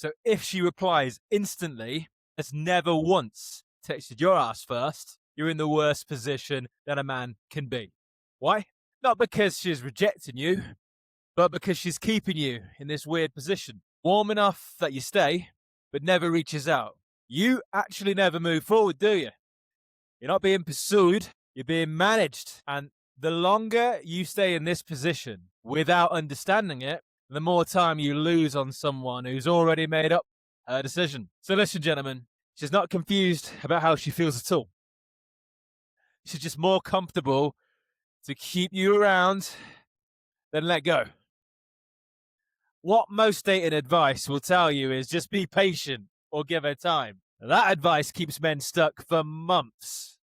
So if she replies instantly, has never once texted your ass first, you're in the worst position that a man can be. Why? Not because she's rejecting you, but because she's keeping you in this weird position. Warm enough that you stay, but never reaches out. You actually never move forward, do you? You're not being pursued, you're being managed. And the longer you stay in this position without understanding it, the more time you lose on someone who's already made up her decision. So listen, gentlemen, she's not confused about how she feels at all. She's just more comfortable to keep you around than let go. What most dating advice will tell you is just be patient or give her time. That advice keeps men stuck for months.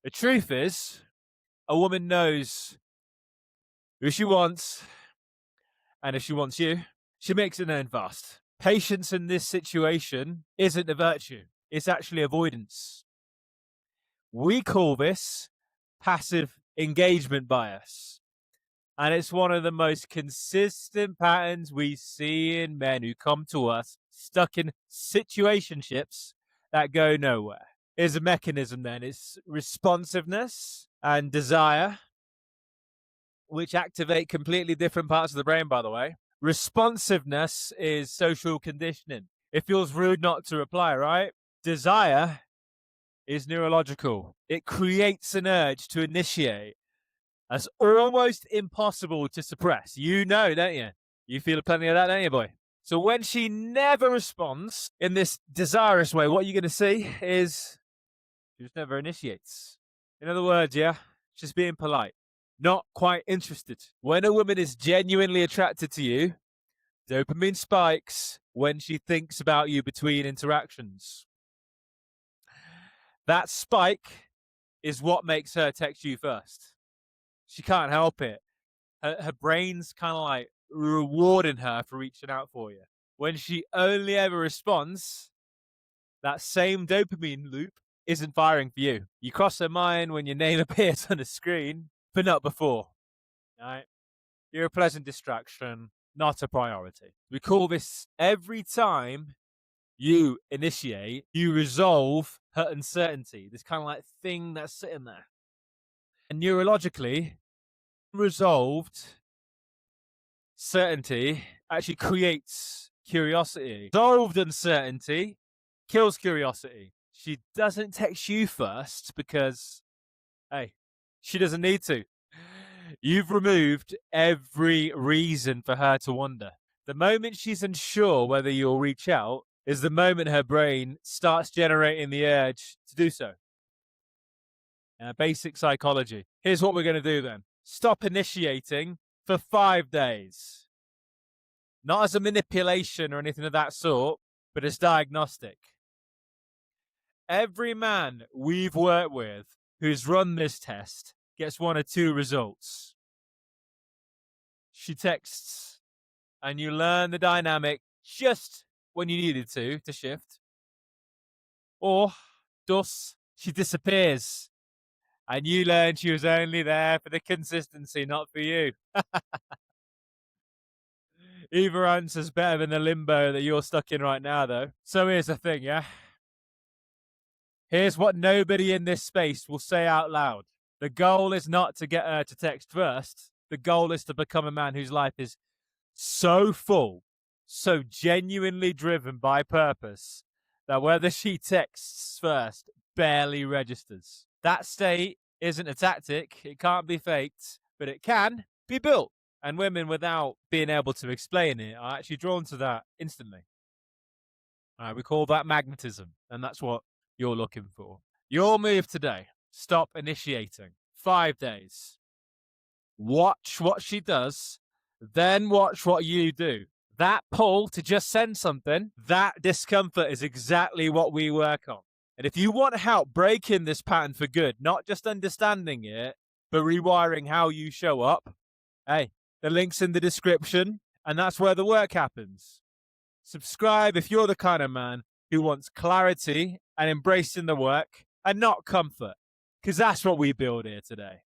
The truth is, a woman knows who she wants, and if she wants you, she makes it known fast. Patience in this situation isn't a virtue. It's actually avoidance. We call this passive engagement bias. And it's one of the most consistent patterns we see in men who come to us stuck in situationships that go nowhere. Here's a mechanism then. It's responsiveness and desire, which activate completely different parts of the brain, by the way. Responsiveness is social conditioning. It feels rude not to reply, right? Desire is neurological. It creates an urge to initiate. That's almost impossible to suppress. You know, don't you? You feel plenty of that, don't you, boy? So when she never responds in this desirous way, what you're going to see is she just never initiates. In other words, yeah, she's being polite, not quite interested. When a woman is genuinely attracted to you, dopamine spikes when she thinks about you between interactions. That spike is what makes her text you first. She can't help it. Her brain's kind of like rewarding her for reaching out for you. When she only ever responds, that same dopamine loop isn't firing for you. You cross her mind when your name appears on the screen, but not before. Right? You're a pleasant distraction, not a priority. We call this every time you initiate, you resolve her uncertainty. This kind of like thing that's sitting there. And neurologically, resolved certainty actually creates curiosity. Resolved uncertainty kills curiosity. She doesn't text you first because, hey, she doesn't need to. You've removed every reason for her to wonder. The moment she's unsure whether you'll reach out is the moment her brain starts generating the urge to do so. Basic psychology. Here's what we're going to do then. Stop initiating for 5 days. Not as a manipulation or anything of that sort, but as diagnostic. Every man we've worked with who's run this test gets one or two results. She texts, and you learn the dynamic just when you needed to shift. Or, she disappears, and you learn she was only there for the consistency, not for you. Either answer's better than the limbo that you're stuck in right now, though. So here's the thing, yeah? Here's what nobody in this space will say out loud. The goal is not to get her to text first. The goal is to become a man whose life is so full, so genuinely driven by purpose, that whether she texts first barely registers. That state isn't a tactic. It can't be faked, but it can be built. And women, without being able to explain it, are actually drawn to that instantly. All right, we call that magnetism, and that's what you're looking for. Your move today: stop initiating. 5 days. Watch what she does, then watch what you do. That pull to just send something, that discomfort is exactly what we work on. And if you want help breaking this pattern for good, not just understanding it, but rewiring how you show up, hey, the link's in the description, and that's where the work happens. Subscribe if you're the kind of man who wants clarity and embracing the work and not comfort, because that's what we build here today.